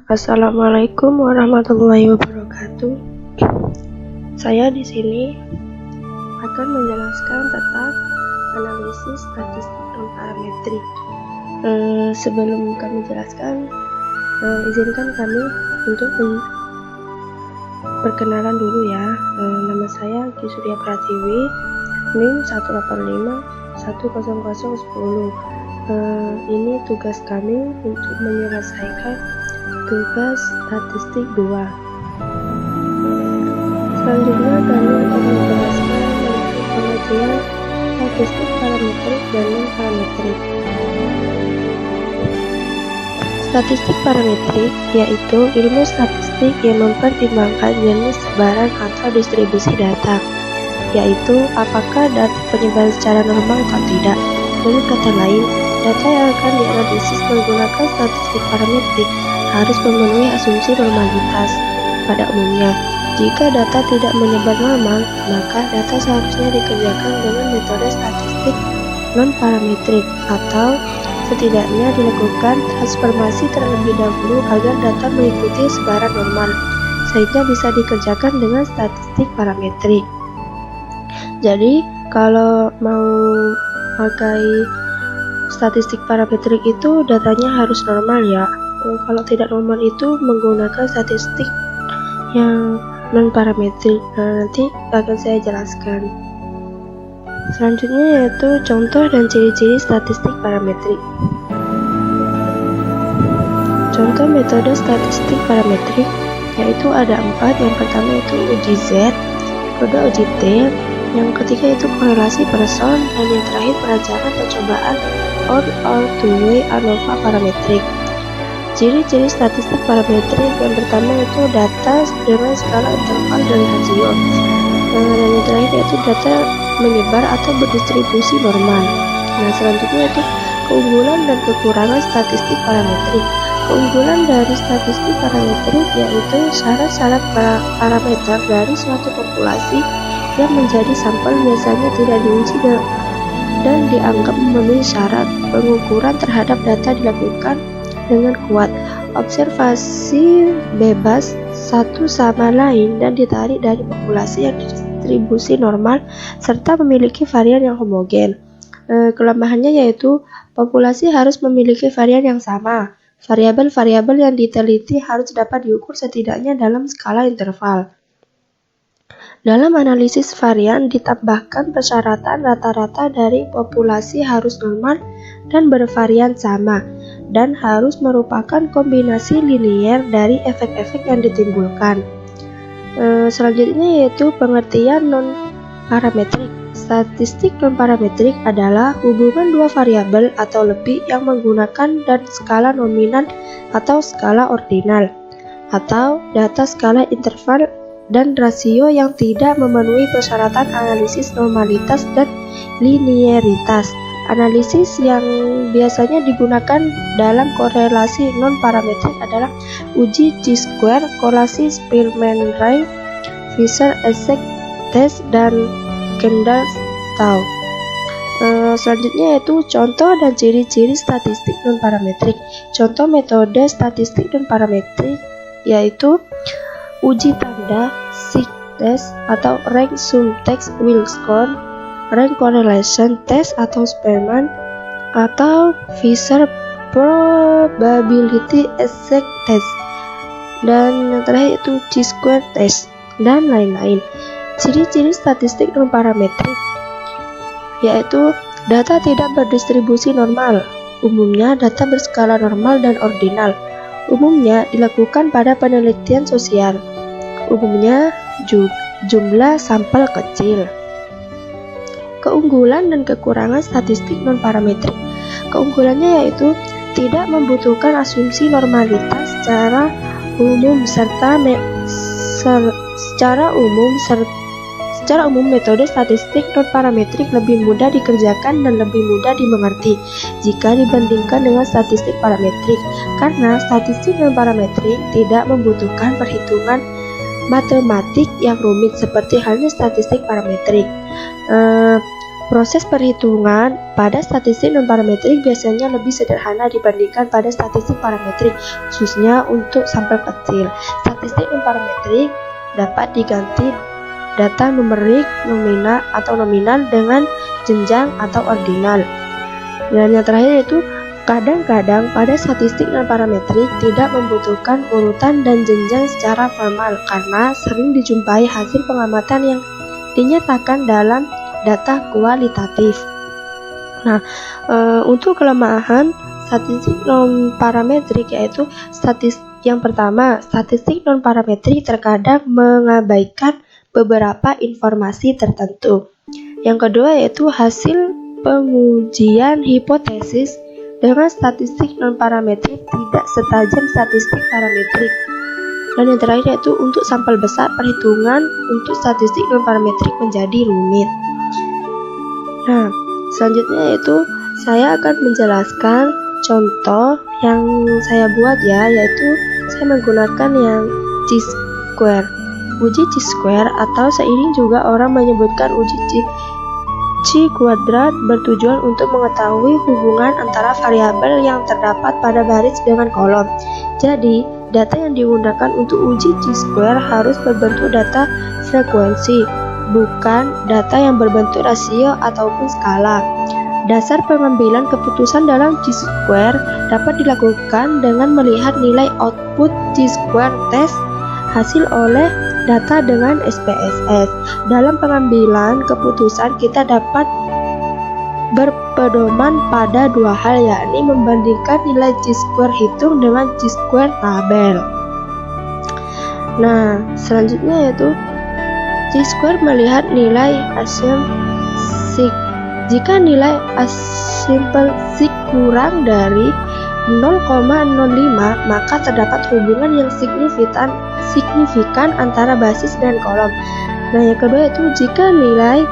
Assalamualaikum warahmatullahi wabarakatuh. Saya di sini akan menjelaskan tentang analisis statistik non parametrik. Sebelum kami jelaskan, izinkan kami untuk perkenalan dulu ya. Nama saya Ki Surya Pratiwi, NIM 185100010. Ini tugas kami untuk menyelesaikan tugas statistik 2. Selanjutnya kami akan menjelaskan tentang pengertian statistik parametrik dan non parametrik. Statistik parametrik yaitu ilmu statistik yang mempertimbangkan jenis sebaran atau distribusi data, yaitu apakah data penyebaran secara normal atau tidak. Dengan kata lain, data yang akan dianalisis menggunakan statistik parametrik harus memenuhi asumsi normalitas. Pada umumnya, jika data tidak menyebar normal, maka data seharusnya dikerjakan dengan metode statistik non-parametrik atau setidaknya dilakukan transformasi terlebih dahulu agar data mengikuti sebaran normal, sehingga bisa dikerjakan dengan statistik parametrik. Jadi, kalau mau pakai statistik parametrik itu datanya harus normal ya. Kalau tidak normal itu menggunakan statistik yang non parametrik. Nanti akan saya jelaskan. Selanjutnya yaitu contoh dan ciri-ciri statistik parametrik. Contoh metode statistik parametrik yaitu ada 4. Yang pertama itu uji Z, kedua uji T, yang ketiga itu korelasi person, dan yang terakhir pelajaran percobaan all two-way ANOVA parametrik. Ciri-ciri statistik parametrik yang pertama itu data dengan skala interval dan rasio, dan yang terakhir yaitu data menyebar atau berdistribusi normal. Nah, selanjutnya itu keunggulan dan kekurangan statistik parametrik. Keunggulan dari statistik parametrik yaitu syarat-syarat parameter dari suatu populasi yang menjadi sampel biasanya tidak diuji dan dianggap memenuhi syarat. Pengukuran terhadap data dilakukan dengan kuat. Observasi bebas satu sama lain dan ditarik dari populasi yang distribusi normal serta memiliki varian yang homogen. Kelemahannya yaitu populasi harus memiliki varian yang sama. Variabel-variabel yang diteliti harus dapat diukur setidaknya dalam skala interval. Dalam analisis varian ditambahkan persyaratan rata-rata dari populasi harus normal dan bervarian sama, dan harus merupakan kombinasi linier dari efek-efek yang ditimbulkan. Selanjutnya yaitu pengertian non-parametrik. Statistik non-parametrik adalah hubungan dua variabel atau lebih yang menggunakan dan skala nominal atau skala ordinal, atau data skala interval dan rasio yang tidak memenuhi persyaratan analisis normalitas dan linearitas. Analisis yang biasanya digunakan dalam korelasi non-parametrik adalah uji chi-square, korelasi Spearman-Ray, Fisher-Essek test, dan Kendall-Taub. Selanjutnya yaitu contoh dan ciri-ciri statistik non-parametrik. Contoh metode statistik non-parametrik yaitu uji tanda, Sig test atau rank sum test Wilcox, rank correlation test atau Spearman, atau Fisher probability Essek test, dan yang terakhir itu chi-square test, dan lain-lain. Ciri-ciri statistik non-parametrik yaitu data tidak berdistribusi normal. Umumnya data berskala normal dan ordinal. Umumnya dilakukan pada penelitian sosial. Umumnya jumlah sampel kecil. Keunggulan dan kekurangan statistik non-parametrik. Keunggulannya yaitu tidak membutuhkan asumsi normalitas secara umum secara umum metode statistik non-parametrik lebih mudah dikerjakan dan lebih mudah dimengerti jika dibandingkan dengan statistik parametrik, karena statistik non-parametrik tidak membutuhkan perhitungan matematik yang rumit seperti halnya statistik parametrik. Proses perhitungan pada statistik non-parametrik biasanya lebih sederhana dibandingkan pada statistik parametrik, khususnya untuk sampel kecil. Statistik non-parametrik dapat diganti data numerik nominal dengan jenjang atau ordinal. Dan yang terakhir yaitu kadang-kadang pada statistik non-parametrik tidak membutuhkan urutan dan jenjang secara formal karena sering dijumpai hasil pengamatan yang dinyatakan dalam data kualitatif. Nah, untuk kelemahan statistik non-parametrik yaitu yang pertama, statistik non-parametrik terkadang mengabaikan beberapa informasi tertentu. Yang kedua yaitu hasil pengujian hipotesis dengan statistik non-parametrik tidak setajam statistik parametrik. Dan yang terakhir yaitu untuk sampel besar perhitungan untuk statistik non-parametrik menjadi rumit. Nah, selanjutnya yaitu saya akan menjelaskan contoh yang saya buat ya, yaitu saya menggunakan yang chi-square. Uji chi-square atau seiring juga orang menyebutkan uji chi kuadrat bertujuan untuk mengetahui hubungan antara variabel yang terdapat pada baris dengan kolom. Jadi, data yang digunakan untuk uji chi-square harus berbentuk data frekuensi, bukan data yang berbentuk rasio ataupun skala. Dasar pengambilan keputusan dalam chi-square dapat dilakukan dengan melihat nilai output chi-square test hasil oleh data dengan SPSS. Dalam pengambilan keputusan kita dapat berpedoman pada dua hal, yakni membandingkan nilai chi-square hitung dengan chi-square tabel. Nah, selanjutnya yaitu chi-square melihat nilai asymmetric. Jika nilai asymmetric kurang dari 0,05, maka terdapat hubungan yang signifikan antara basis dan kolom. Nah, yang kedua itu jika nilai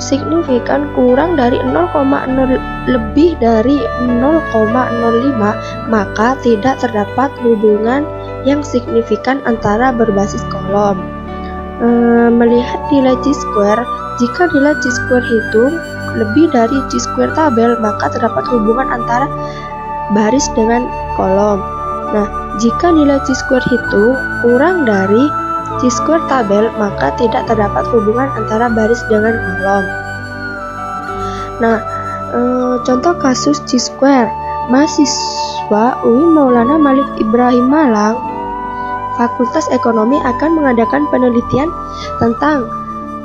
signifikan kurang dari 0,0 lebih dari 0,05, maka tidak terdapat hubungan yang signifikan antara berbasis kolom. Melihat nilai chi-square, jika nilai chi-square hitung lebih dari chi-square tabel, maka terdapat hubungan antara baris dengan kolom. Nah, jika nilai chi-square hitung kurang dari chi-square tabel, maka tidak terdapat hubungan antara baris dengan kolom. Nah, contoh kasus chi-square. Mahasiswa UI Maulana Malik Ibrahim Malang, Fakultas Ekonomi akan mengadakan penelitian tentang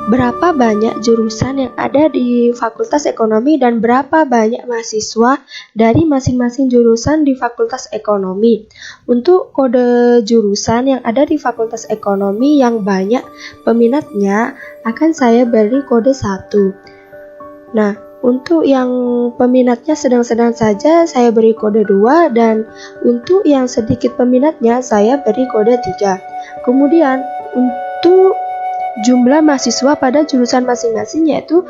berapa banyak jurusan yang ada di Fakultas Ekonomi dan berapa banyak mahasiswa dari masing-masing jurusan di Fakultas Ekonomi. Untuk kode jurusan yang ada di Fakultas Ekonomi yang banyak peminatnya akan saya beri kode 1. Nah, untuk yang peminatnya sedang-sedang saja saya beri kode 2, dan untuk yang sedikit peminatnya saya beri kode 3. Kemudian untuk jumlah mahasiswa pada jurusan masing-masing, yaitu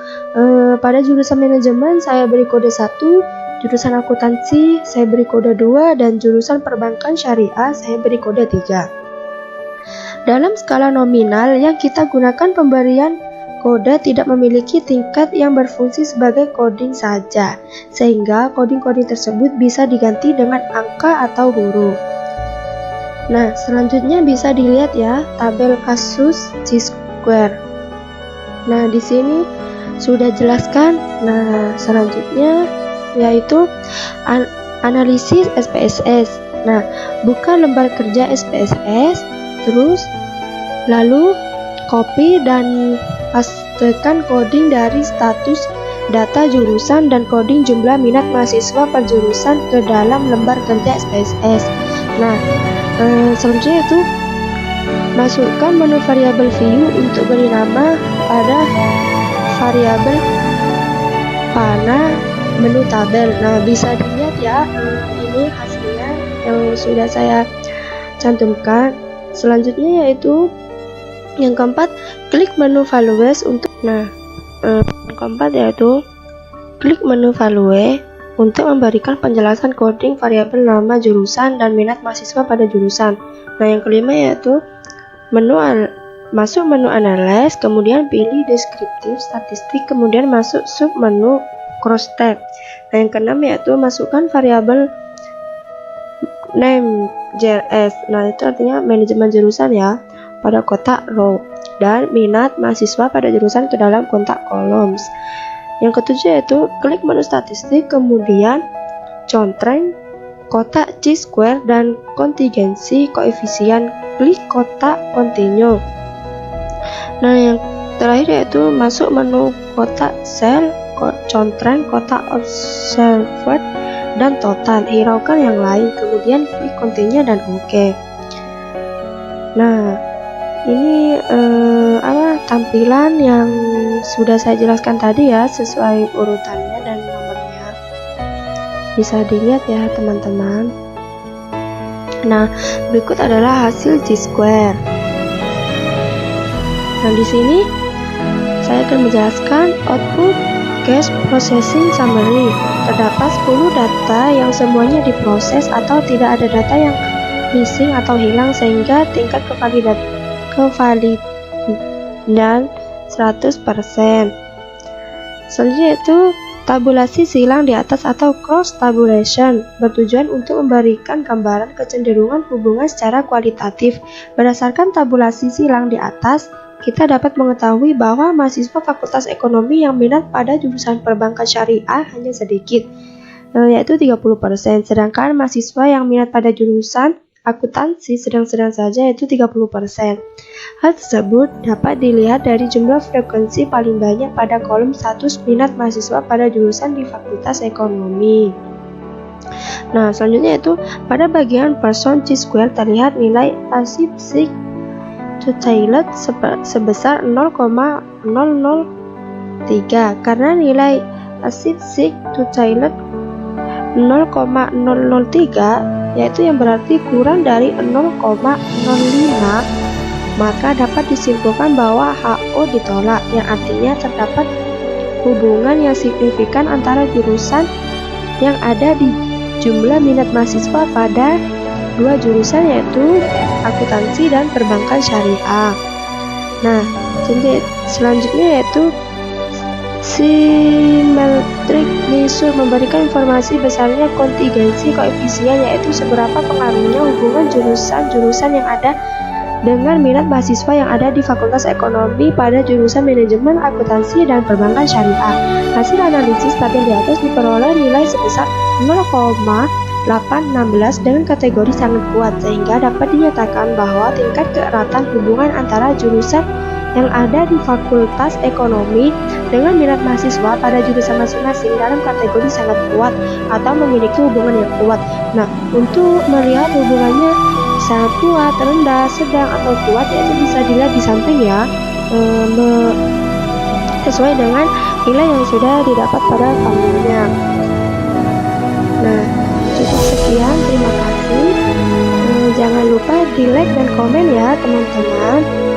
pada jurusan manajemen saya beri kode 1, jurusan akuntansi saya beri kode 2, dan jurusan perbankan syariah saya beri kode 3. Dalam skala nominal yang kita gunakan, pemberian kode tidak memiliki tingkat yang berfungsi sebagai coding saja, sehingga coding-coding tersebut bisa diganti dengan angka atau huruf. Nah, selanjutnya bisa dilihat ya tabel kasus chi-square. Nah, di sini sudah jelaskan. Nah, selanjutnya yaitu analisis SPSS. Nah, buka lembar kerja SPSS, terus lalu copy dan pastekan coding dari status data jurusan dan coding jumlah minat mahasiswa per jurusan ke dalam lembar kerja SPSS. Nah, selanjutnya itu masukkan menu variabel view untuk beri nama pada variabel panah menu tabel. Nah, bisa dilihat ya, ini hasilnya yang sudah saya cantumkan. Selanjutnya yaitu yang keempat, klik menu values untuk yang keempat yaitu klik menu value untuk memberikan penjelasan coding variabel nama jurusan dan minat mahasiswa pada jurusan. Nah, yang kelima yaitu menu masuk menu analyze, kemudian pilih deskriptif statistik, kemudian masuk sub menu cross tab. Nah, yang keenam yaitu masukkan variabel name JLS. Nah, itu artinya manajemen jurusan ya, pada kotak row, dan minat mahasiswa pada jurusan ke dalam kotak columns. Yang ketujuh yaitu klik menu statistik, kemudian contreng kotak chi-square dan kontingensi koefisien, klik kotak continue. Nah, yang terakhir yaitu masuk menu kotak cell, contreng kotak observed dan total, hiraukan yang lain, kemudian klik continue dan OK. Nah, ini tampilan yang sudah saya jelaskan tadi ya, sesuai urutannya dan nomornya. Bisa dilihat ya teman-teman. Nah, berikut adalah hasil chi-square. Nah, di sini saya akan menjelaskan output cache processing summary. Terdapat 10 data yang semuanya diproses atau tidak ada data yang missing atau hilang, sehingga tingkat kevalidan 100%. Selanjutnya itu tabulasi silang di atas atau cross tabulation, bertujuan untuk memberikan gambaran kecenderungan hubungan secara kualitatif. Berdasarkan tabulasi silang di atas, kita dapat mengetahui bahwa mahasiswa Fakultas Ekonomi yang minat pada jurusan perbankan syariah hanya sedikit, yaitu 30%, sedangkan mahasiswa yang minat pada jurusan akuntansi sedang-sedang saja, yaitu 30%. Hal tersebut dapat dilihat dari jumlah frekuensi paling banyak pada kolom status minat mahasiswa pada jurusan di Fakultas Ekonomi. Nah, selanjutnya itu pada bagian person chi-square terlihat nilai asipsik totalet sebesar 0,003, karena nilai asipsik totalet 0,003 yaitu yang berarti kurang dari 0,05, maka dapat disimpulkan bahwa HO ditolak, yang artinya terdapat hubungan yang signifikan antara jurusan yang ada di jumlah minat mahasiswa pada dua jurusan, yaitu akuntansi dan perbankan syariah. Nah, selanjutnya yaitu symmetric measure memberikan informasi besarnya kontingensi koefisien, yaitu seberapa pengaruhnya hubungan jurusan-jurusan yang ada dengan minat mahasiswa yang ada di Fakultas Ekonomi pada jurusan manajemen akuntansi dan perbankan syariah. Hasil analisis tabel di atas diperoleh nilai sebesar 0,816 dengan kategori sangat kuat, sehingga dapat dinyatakan bahwa tingkat keeratan hubungan antara jurusan yang ada di Fakultas Ekonomi dengan minat mahasiswa pada jurusan masing-masing dalam kategori sangat kuat atau memiliki hubungan yang kuat. Nah, untuk melihat hubungannya sangat kuat, rendah, sedang, atau kuat, yaitu bisa dilihat di samping ya, sesuai dengan nilai yang sudah didapat pada formulanya. Nah, cukup sekian, terima kasih. Jangan lupa di like dan komen ya teman-teman.